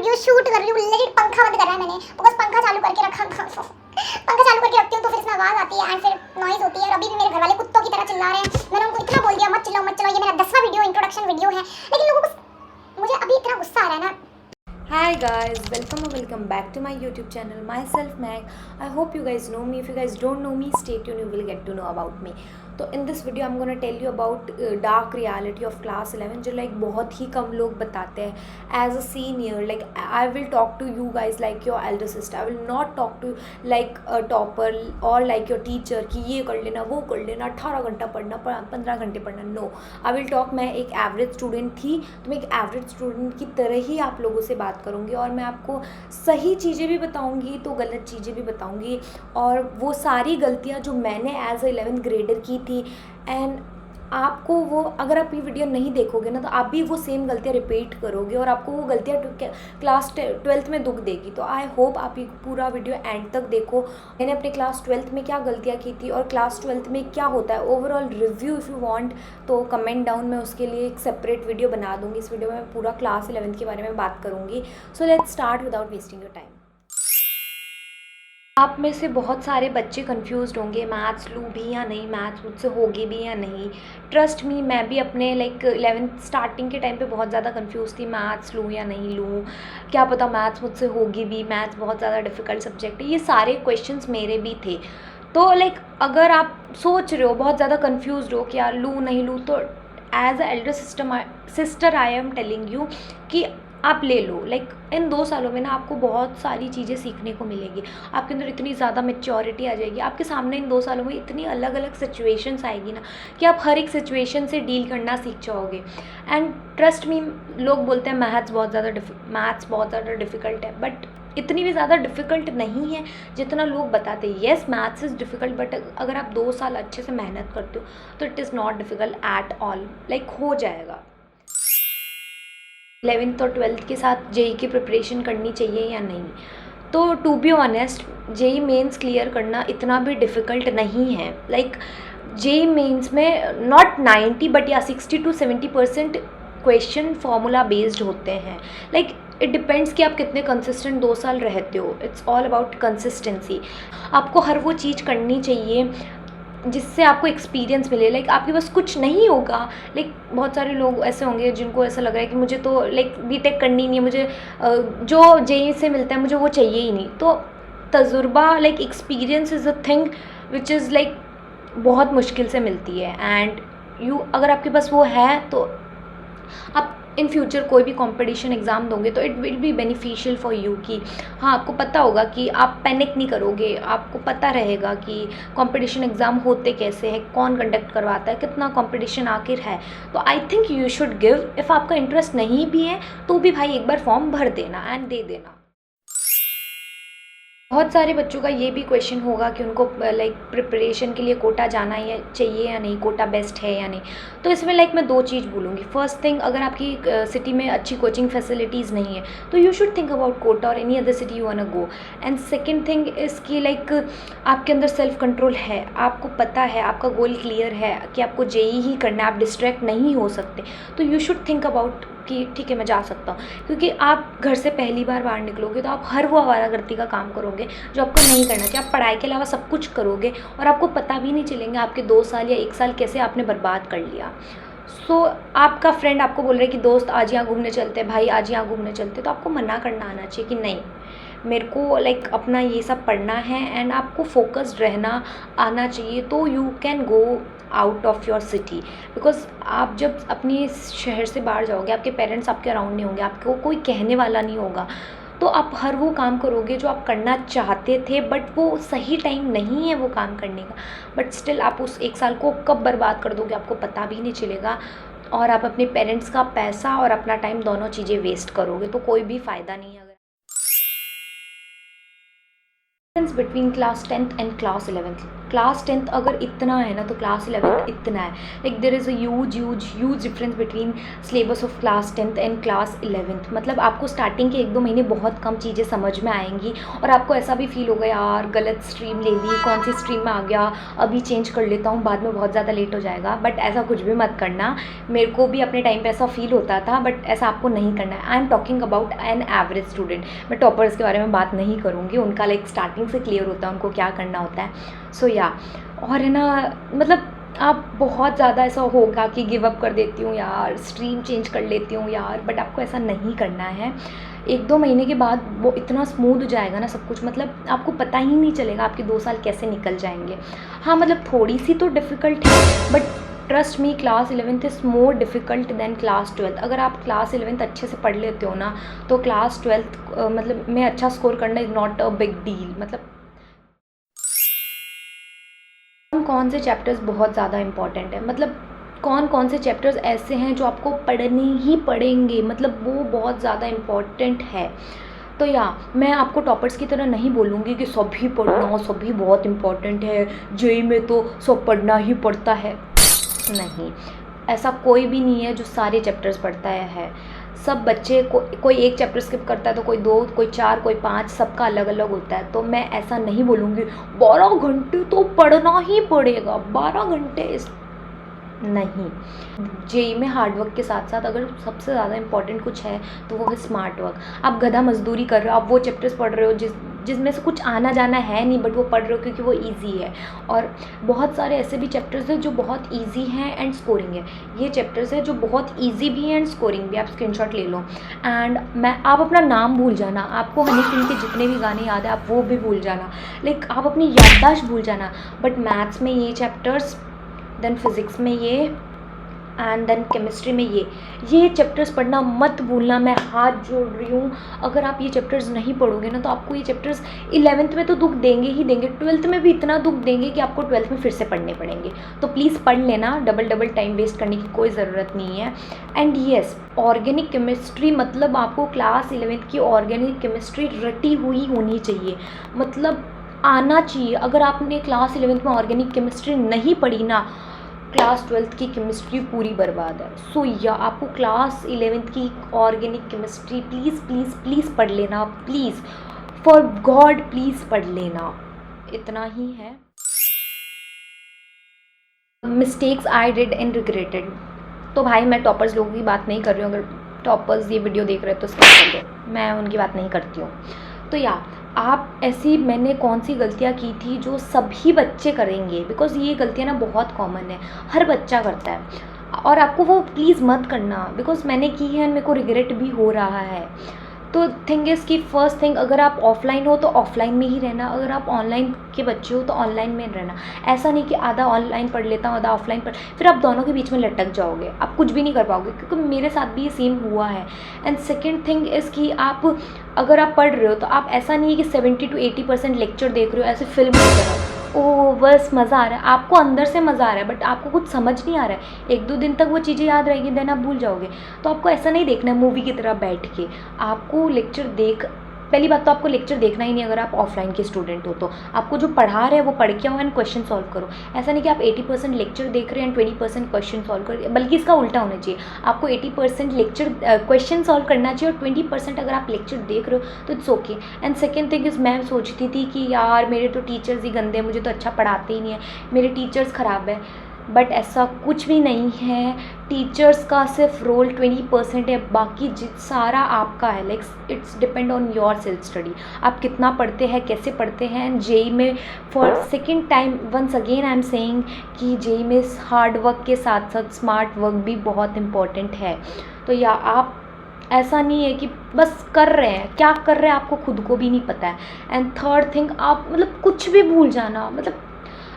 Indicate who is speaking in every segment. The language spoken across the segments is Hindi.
Speaker 1: वीडियो शूट कर रही हूँ, लेकिन पंखा बंद करा है मैंने, बिकॉज पंखा चालू करके रखा पंखा चालू करके रखती हूँ तो फिर इसमें आवाज़ आती है एंड फिर नॉइज़ होती है। और अभी भी मेरे घर वाले कुत्तों की तरह चिल्ला रहे हैं। मैंने उनको इतना बोल दिया मत चिल्लाओ मत चिल्लाओ, ये मेरा 10वां वीडियो इंट्रोडक्शन वीडियो है, लेकिन लोगों को मुझे अभी इतना गुस्सा आ रहा है ना।
Speaker 2: Hi guys, welcome back to my YouTube channel. Myself Meg. I hope you guys know me. If you guys don't know me, stay tuned, you will get to know about me. तो in this video I'm gonna tell you about dark reality of class 11 जो like बहुत ही कम लोग बताते हैं as a senior. Like I will talk to you guys like your elder sister. I will not talk to like a topper or like your teacher कि ये कर लेना वो कर लेना 18 घंटा पढ़ना 15 घंटे पढ़ना. No, I will talk. मैं एक एवरेज स्टूडेंट थी तो मैं एक एवरेज स्टूडेंट की तरह ही आप लोगों से बात करूँगी और मैं आपको सही चीज़ें भी बताऊँगी तो गलत चीज़ें भी बताऊँगी और वो सारी गलतियाँ जो मैंने एज अ 11th ग्रेडर की थी एंड आपको वो अगर आप ये वीडियो नहीं देखोगे ना तो आप भी वो सेम गलतियाँ रिपीट करोगे और आपको वो गलतियाँ क्लास 12th में दुख देगी. तो आई होप आप ये पूरा वीडियो एंड तक देखो. मैंने अपने क्लास 12th में क्या गलतियाँ की थी और क्लास 12th में क्या होता है overall review if you want तो कमेंट डाउन. मैं उसके लिए एक सेपरेट वीडियो बना दूँगी. इस वीडियो में मैं पूरा क्लास 11th के बारे में बात करूँगी. So let's start without wasting your time. आप में से बहुत सारे बच्चे कंफ्यूज्ड होंगे मैथ्स लूँ भी या नहीं, मैथ्स मुझसे होगी भी या नहीं. ट्रस्ट मी, मैं भी अपने लाइक 11th स्टार्टिंग के टाइम पे बहुत ज़्यादा कंफ्यूज थी मैथ्स लूँ या नहीं लूँ, क्या पता मैथ्स मुझसे होगी भी, मैथ्स बहुत ज़्यादा डिफ़िकल्ट सब्जेक्ट है. ये सारे क्वेश्चंस मेरे भी थे. तो लाइक अगर आप सोच रहे हो बहुत ज़्यादा कंफ्यूज्ड हो कि यार लूँ नहीं लूँ तो as a elder sister I am telling you कि आप ले लो. लाइक इन 2 सालों में ना आपको बहुत सारी चीज़ें सीखने को मिलेगी. आपके अंदर इतनी ज़्यादा मैच्योरिटी आ जाएगी. आपके सामने इन 2 सालों में इतनी अलग अलग सिचुएशंस आएगी ना कि आप हर एक सिचुएशन से डील करना सीख जाओगे. एंड ट्रस्ट मी, लोग बोलते हैं मैथ्स बहुत ज़्यादा डिफ़िकल्ट है, बट इतनी भी ज़्यादा डिफ़िकल्ट नहीं है जितना लोग बताते हैं. Yes maths is difficult, but अगर आप 2 साल अच्छे से मेहनत करते हो तो it is not difficult at all. Like हो जाएगा. 11th और 12th के साथ जेई की प्रिपरेशन करनी चाहिए या नहीं, तो to be honest JEE Mains clear करना इतना भी डिफ़िकल्ट नहीं है. लाइक जेई मेंस में नॉट 90 बट या 60 to 70% क्वेश्चन फार्मूला बेस्ड होते हैं. लाइक इट डिपेंड्स कि आप कितने कंसिस्टेंट 2 साल रहते हो. It's all about consistency. आपको हर वो चीज़ करनी चाहिए जिससे आपको एक्सपीरियंस मिले. लाइक आपके पास कुछ नहीं होगा. लाइक बहुत सारे लोग ऐसे होंगे जिनको ऐसा लग रहा है कि मुझे तो लाइक बीटेक करनी नहीं है, मुझे जो जेई से मिलता है मुझे वो चाहिए ही नहीं. तो तजुर्बा like experience is a thing which is like बहुत मुश्किल से मिलती है. एंड अगर आपके पास वो है तो आप इन फ्यूचर कोई भी कंपटीशन एग्ज़ाम दोगे तो it will be beneficial for you कि हाँ आपको पता होगा कि आप पैनिक नहीं करोगे. आपको पता रहेगा कि कंपटीशन एग्ज़ाम होते कैसे हैं, कौन कंडक्ट करवाता है, कितना कंपटीशन आखिर है. तो I think you should give. If आपका इंटरेस्ट नहीं भी है तो भी भाई एक बार फॉर्म भर देना एंड दे देना. बहुत सारे बच्चों का ये भी क्वेश्चन होगा कि उनको लाइक प्रिपरेशन के लिए कोटा जाना चाहिए या नहीं, कोटा बेस्ट है या नहीं. तो इसमें लाइक मैं 2 चीज़ बोलूँगी. फर्स्ट थिंग, अगर आपकी सिटी में अच्छी कोचिंग फैसिलिटीज़ नहीं है तो you should think about Kota और any other city you want to go. And second thing इसकी लाइक आपके अंदर सेल्फ कंट्रोल है, आपको पता है, आपका गोल क्लियर है कि आपको जेई ही करना है, आप डिस्ट्रैक्ट नहीं हो सकते. तो यू शुड थिंक अबाउट कि ठीक है मैं जा सकता हूँ. क्योंकि आप घर से पहली बार बाहर निकलोगे तो आप हर वो आवारागर्दी का काम करोगे जो आपको नहीं करना चाहिए. आप पढ़ाई के अलावा सब कुछ करोगे और आपको पता भी नहीं चलेंगे आपके 2 साल या 1 साल कैसे आपने बर्बाद कर लिया. सो आपका फ्रेंड आपको बोल रहा है कि दोस्त आज यहाँ घूमने चलते हैं, भाई आज यहाँ घूमने चलते हैं, तो आपको मना करना आना चाहिए कि नहीं मेरे को लाइक अपना ये सब पढ़ना है. एंड आपको फोकस्ड रहना आना चाहिए तो you can go out of your city. Because आप जब अपने शहर से बाहर जाओगे आपके पेरेंट्स आपके अराउंड नहीं होंगे, आपको कोई कहने वाला नहीं होगा. तो आप हर वो काम करोगे जो आप करना चाहते थे बट वो सही टाइम नहीं है वो काम करने का. बट स्टिल आप उस 1 साल को कब बर्बाद कर दोगे आपको पता भी नहीं चलेगा और आप अपने पेरेंट्स का पैसा और अपना टाइम दोनों चीज़ें वेस्ट करोगे. तो कोई भी फ़ायदा नहीं है. Between class 10th and class 11th, class 10th अगर इतना है ना तो क्लास 11th इतना है। Like there is a huge difference between syllabus of class 10th and class 11th। मतलब आपको स्टार्टिंग के 1-2 महीने बहुत कम चीज़ें समझ में आएंगी और आपको ऐसा भी फील होगा यार गलत स्ट्रीम ले ली, कौन सी स्ट्रीम में आ गया, अभी चेंज कर लेता हूँ, बाद में बहुत ज़्यादा लेट हो जाएगा। बट ऐसा कुछ भी मत करना। मेरे को भी अपने टाइम पे ऐसा फील होता था, बट ऐसा आपको नहीं करना है। I am talking about an average student. मैं टॉपर्स के बारे में बात नहीं करूँगी, उनका लाइक स्टार्टिंग से क्लियर होता है उनको क्या करना होता है। सो या और है ना, मतलब आप बहुत ज़्यादा ऐसा होगा कि गिव अप कर देती हूँ यार, स्ट्रीम चेंज कर लेती हूँ यार, बट आपको ऐसा नहीं करना है। 1-2 महीने के बाद वो इतना स्मूथ हो जाएगा ना सब कुछ, मतलब आपको पता ही नहीं चलेगा आपके 2 साल कैसे निकल जाएंगे। हाँ मतलब थोड़ी सी तो डिफ़िकल्ट है, but trust me class 11th is more difficult than class 12th। अगर आप क्लास 11th अच्छे से पढ़ लेते हो ना तो क्लास 12th मतलब में अच्छा स्कोर करना is not a big deal. मतलब कौन से चैप्टर्स बहुत ज़्यादा इम्पॉर्टेंट है, मतलब कौन से चैप्टर्स ऐसे हैं जो आपको पढ़ने ही पड़ेंगे, मतलब वो बहुत ज़्यादा इम्पॉर्टेंट है। तो या मैं आपको टॉपर्स की तरह नहीं बोलूँगी कि सभी पढ़ना, सभी बहुत इम्पॉर्टेंट है, जेईई में तो सब पढ़ना ही पड़ता है। नहीं, ऐसा कोई भी नहीं है जो सारे चैप्टर्स पढ़ता है। सब बच्चे कोई एक चैप्टर स्किप करता है तो कोई 2, कोई 4, कोई 5, सबका अलग अलग होता है। तो मैं ऐसा नहीं बोलूँगी 12 घंटे तो पढ़ना ही पड़ेगा, 12 घंटे इस नहीं। जेईई में हार्ड वर्क के साथ साथ अगर सबसे ज़्यादा इम्पॉर्टेंट कुछ है तो वो है स्मार्ट वर्क। आप गधा मजदूरी कर रहे हो, आप वो चैप्टर्स पढ़ रहे हो जिसमें से कुछ आना जाना है नहीं, बट वो पढ़ रहे हो क्योंकि वो इजी है। और बहुत सारे ऐसे भी चैप्टर्स हैं जो बहुत इजी हैं एंड स्कोरिंग है। ये चैप्टर्स हैं जो बहुत इजी भी हैं एंड स्कोरिंग भी। आप स्क्रीनशॉट ले लो एंड आप अपना नाम भूल जाना, आपको हनी सिंह के जितने भी गाने याद है आप वो भी भूल जाना, लाइक आप अपनी याददाश्त भूल जाना। बट मैथ्स में ये चैप्टर्स, देन फिज़िक्स में ये एंड देन केमिस्ट्री में ये चैप्टर्स पढ़ना मत भूलना। मैं हाथ जोड़ रही हूँ, अगर आप ये चैप्टर्स नहीं पढ़ोगे ना तो आपको ये चैप्टर्स 11th में तो दुख देंगे ही देंगे, 12th में भी इतना दुख देंगे कि आपको 12th में फिर से पढ़ने पड़ेंगे। तो प्लीज़ पढ़ लेना, डबल टाइम वेस्ट करने की कोई ज़रूरत नहीं है। एंड येस, ऑर्गेनिक केमिस्ट्री मतलब आपको क्लास 11th की ऑर्गेनिक केमिस्ट्री रटी हुई होनी चाहिए, मतलब आना चाहिए। अगर आपने क्लास 11th में ऑर्गेनिक केमिस्ट्री नहीं पढ़ी ना, क्लास 12th की केमिस्ट्री पूरी बर्बाद है। सो या आपको क्लास 11th की ऑर्गेनिक केमिस्ट्री प्लीज़ पढ़ लेना, प्लीज़ फॉर गॉड प्लीज़ पढ़ लेना, इतना ही है। Mistakes I did and regretted. तो भाई मैं टॉपर्स लोगों की बात नहीं कर रही हूँ, अगर टॉपर्स ये वीडियो देख रहे हो तो स्किप कर दो, मैं उनकी बात नहीं करती हूँ। तो या आप ऐसी मैंने कौन सी गलतियाँ की थी जो सभी बच्चे करेंगे, बिकॉज़ ये गलतियाँ ना बहुत कॉमन है, हर बच्चा करता है और आपको वो प्लीज़ मत करना, बिकॉज़ मैंने की है, मेरे को रिग्रेट भी हो रहा है। तो थिंग इज़ कि फ़र्स्ट थिंग, अगर आप ऑफ़लाइन हो तो ऑफ़लाइन में ही रहना, अगर आप ऑनलाइन के बच्चे हो तो ऑनलाइन में रहना। ऐसा नहीं कि आधा ऑनलाइन पढ़ लेता हूँ आधा ऑफ़लाइन पढ़, फिर आप दोनों के बीच में लटक जाओगे, आप कुछ भी नहीं कर पाओगे, क्योंकि मेरे साथ भी ये सेम हुआ है। एंड सेकेंड थिंग इज़ कि आप अगर आप पढ़ रहे हो तो आप ऐसा नहीं है कि 70 to 80% लेक्चर देख रहे हो ऐसे फिल्म की तरह, ओह बस मज़ा आ रहा है, आपको अंदर से मज़ा आ रहा है बट आपको कुछ समझ नहीं आ रहा है। 1-2 दिन तक वो चीज़ें याद रहेगी, देन आप भूल जाओगे। तो आपको ऐसा नहीं देखना है मूवी की तरह बैठ के, आपको लेक्चर पहली बात तो आपको लेक्चर देखना ही नहीं अगर आप ऑफलाइन के स्टूडेंट हो तो। आपको जो पढ़ा रहे हैं वो पढ़ के आओ एंड क्वेश्चन सॉल्व करो। ऐसा नहीं कि आप 80% लेक्चर देख रहे हैं एंड 20% क्वेश्चन सॉल्व कर, बल्कि इसका उल्टा होना चाहिए। आपको 80% लेक्चर क्वेश्चन सॉल्व करना चाहिए और 20% अगर आप लेक्चर देख रहे हो तो it's okay. And second thing is, मैं सोचती थी कि यार मेरे तो टीचर्स ही गंदे हैं, मुझे तो अच्छा पढ़ाते ही नहीं है, मेरे टीचर्स ख़राब है। बट ऐसा कुछ भी नहीं है, टीचर्स का सिर्फ रोल 20% है, बाकी सारा आपका है। Like it's depend on your self study, आप कितना पढ़ते हैं, कैसे पढ़ते हैं। एंड जेईई में for second time once again I am saying कि जेईई में हार्ड वर्क के साथ साथ स्मार्ट वर्क भी बहुत इम्पॉर्टेंट है। तो या आप ऐसा नहीं है कि बस कर रहे हैं, क्या कर रहे हैं आपको खुद को भी नहीं पता है। एंड थर्ड थिंग, आप मतलब कुछ भी भूल जाना, मतलब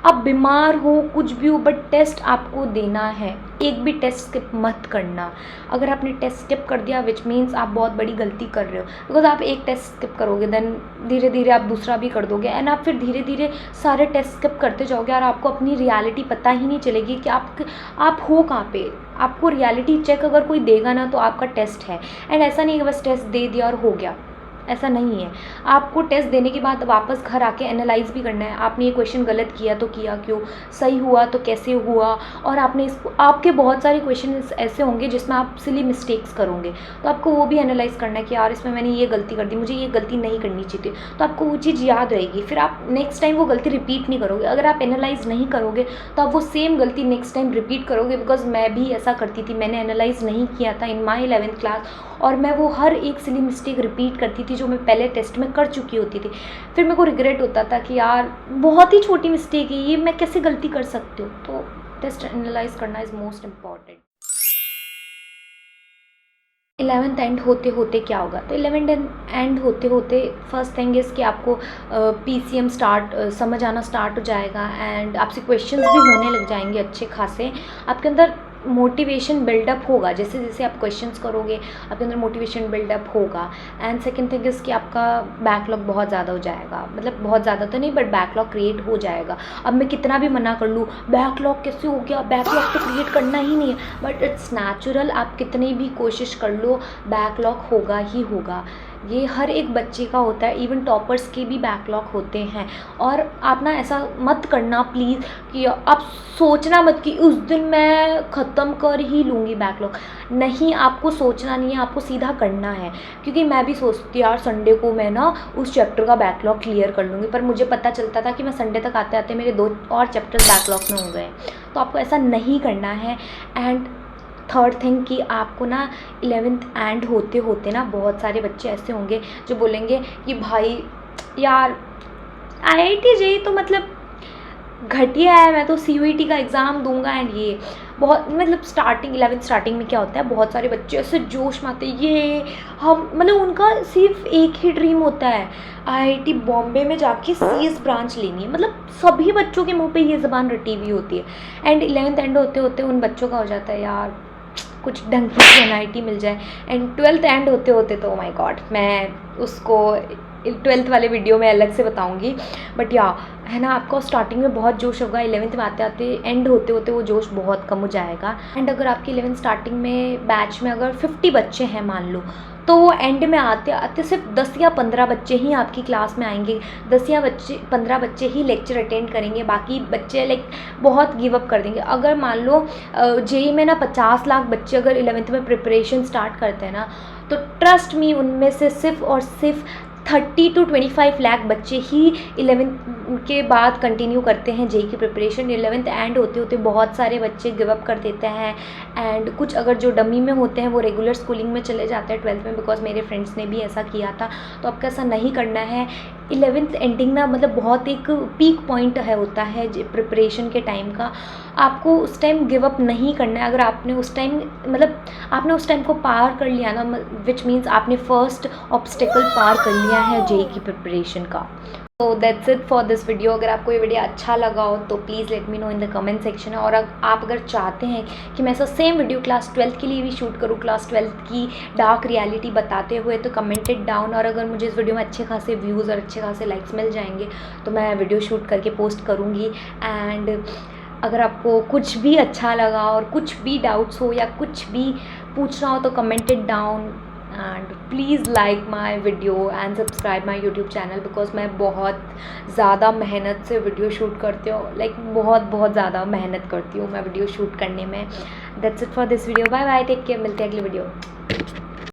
Speaker 2: आप बीमार हो कुछ भी हो बट टेस्ट आपको देना है, एक भी टेस्ट स्किप मत करना। अगर आपने टेस्ट स्किप कर दिया विच मीन्स आप बहुत बड़ी गलती कर रहे हो, बिकॉज आप एक टेस्ट स्किप करोगे देन धीरे धीरे आप दूसरा भी कर दोगे एंड आप फिर धीरे धीरे सारे टेस्ट स्किप करते जाओगे और आपको अपनी रियलिटी पता ही नहीं चलेगी कि आप हो कहाँ पे। आपको रियलिटी चेक अगर कोई देगा ना तो आपका टेस्ट है, एंड ऐसा नहीं कि बस टेस्ट दे दिया और हो गया, ऐसा नहीं है। आपको टेस्ट देने के बाद वापस घर आके एनालाइज़ भी करना है, आपने ये क्वेश्चन गलत किया तो किया क्यों, सही हुआ तो कैसे हुआ, और आपने इसको, आपके बहुत सारे क्वेश्चन ऐसे होंगे जिसमें आप सिली मिस्टेक्स करोगे, तो आपको वो भी एनालाइज़ करना है कि यार इसमें मैंने ये गलती कर दी, मुझे ये गलती नहीं करनी चाहिए थी, तो आपको वो चीज़ याद रहेगी, फिर आप नेक्स्ट टाइम वो गलती रिपीट नहीं करोगे। अगर आप एनालाइज़ नहीं करोगे तो आप वो सेम गलती नेक्स्ट टाइम रिपीट करोगे, बिकॉज मैं भी ऐसा करती थी, मैंने एनालाइज़ नहीं किया था इन माई 11th क्लास, और मैं वो हर एक सिली मिस्टेक रिपीट करती थी जो मैं पहले टेस्ट में कर चुकी होती थी। फिर मेरे को रिग्रेट होता था कि यार बहुत ही छोटी मिस्टेक है ये, मैं कैसे गलती कर सकती हूँ। तो टेस्ट एनालाइज करना is most important. 11th and होते होते क्या होगा, तो 11th एंड होते होते फर्स्ट थिंग इज़ कि आपको PCM स्टार्ट समझ आना स्टार्ट हो जाएगा, एंड आपसे क्वेश्चंस भी होने लग जाएंगे अच्छे खासे, आपके अंदर मोटिवेशन बिल्डअप होगा, जैसे जैसे आप क्वेश्चंस करोगे आपके अंदर मोटिवेशन बिल्डअप होगा। एंड सेकंड थिंग इज़ कि आपका बैकलॉग बहुत ज़्यादा हो जाएगा, मतलब बहुत ज़्यादा तो नहीं बट बैकलॉग क्रिएट हो जाएगा। अब मैं कितना भी मना कर लूँ बैकलॉग कैसे हो गया, बैकलॉग तो क्रिएट करना ही नहीं है, बट इट्स नेचुरल, आप कितनी भी कोशिश कर लो बैकलॉग होगा ही होगा। ये हर एक बच्चे का होता है, इवन टॉपर्स के भी बैकलॉग होते हैं। और आप ना ऐसा मत करना प्लीज़ कि आप सोचना मत कि उस दिन मैं ख़त्म कर ही लूँगी बैकलॉग, नहीं, आपको सोचना नहीं है, आपको सीधा करना है। क्योंकि मैं भी सोचती यार संडे को मैं ना उस चैप्टर का बैकलॉग क्लियर कर लूँगी, पर मुझे पता चलता था कि मैं संडे तक आते आते मेरे 2 और चैप्टर्स बैकलॉग में हो गए। तो आपको ऐसा नहीं करना है। एंड थर्ड थिंग कि आपको ना 11th एंड होते होते ना बहुत सारे बच्चे ऐसे होंगे जो बोलेंगे कि भाई यार IIT JEE तो मतलब घटिया है, मैं तो CUET का एग्ज़ाम दूंगा। एंड ये बहुत मतलब 11th स्टार्टिंग में क्या होता है, बहुत सारे बच्चे ऐसे जोश में आते हैं, ये हम मतलब उनका सिर्फ एक ही ड्रीम होता है IIT बॉम्बे में जाके CS ब्रांच लेनी है। मतलब सभी बच्चों के मुंह पे ये ज़बान रटी हुई होती है। एंड 11th एंड होते होते उन बच्चों का हो जाता है यार कुछ ढंग की NIT मिल जाए। एंड 12th एंड होते होते तो माय गॉड, मैं उसको 12th वाले वीडियो में अलग से बताऊंगी। बट या है ना, आपको स्टार्टिंग में बहुत जोश होगा, 11th में आते आते एंड होते होते वो जोश बहुत कम हो जाएगा। एंड अगर आपकी 11th स्टार्टिंग में बैच में अगर 50 बच्चे हैं मान लो, तो वो एंड में आते आते सिर्फ 10 या 15 बच्चे ही आपकी क्लास में आएंगे, 10 या 15 बच्चे ही लेक्चर अटेंड करेंगे, बाकी बच्चे लाइक बहुत गिव अप कर देंगे। अगर मान लो JEE में ना 50 लाख बच्चे अगर 11th में प्रिपरेशन स्टार्ट करते हैं ना, तो ट्रस्ट मी उनमें से सिर्फ और सिर्फ 30 to 25 लाख बच्चे ही 11th के बाद कंटिन्यू करते हैं JEE की प्रिपरेशन। 11th एंड होते होते बहुत सारे बच्चे गिव अप कर देते हैं। एंड कुछ अगर जो डमी में होते हैं वो रेगुलर स्कूलिंग में चले जाते हैं 12th में, बिकॉज मेरे फ्रेंड्स ने भी ऐसा किया था। तो आपको ऐसा नहीं करना है। 11th एंडिंग ना मतलब बहुत एक पीक पॉइंट है होता है प्रिपरेशन के टाइम का, आपको उस टाइम गिव अप नहीं करना है। अगर आपने उस टाइम मतलब आपने उस टाइम को पार कर लिया ना, विच मीन्स आपने फर्स्ट ऑब्स्टेकल पार कर लिया है JEE की प्रिपरेशन का। तो that's it for this video. अगर आपको ये वीडियो अच्छा लगा हो तो please let me know in the comment section. और आप अगर चाहते हैं कि मैं ऐसा सेम वीडियो क्लास 12th के लिए भी शूट करूँ, क्लास 12th की डार्क रियलिटी बताते हुए, तो कमेंटेड डाउन। और अगर मुझे इस वीडियो में अच्छे खासे व्यूज़ और अच्छे खासे लाइक्स मिल जाएंगे तो मैं वीडियो शूट करके पोस्ट करूँगी। एंड अगर आपको कुछ भी अच्छा लगा और कुछ भी डाउट्स हो या कुछ भी पूछना हो तो commented down. And please like my video and subscribe my YouTube channel, because मैं बहुत ज़्यादा मेहनत से वीडियो शूट करती हूँ, लाइक बहुत ज़्यादा मेहनत करती हूँ मैं वीडियो शूट करने में। That's it for this video. Bye bye, take care, मिलते हैं अगली वीडियो।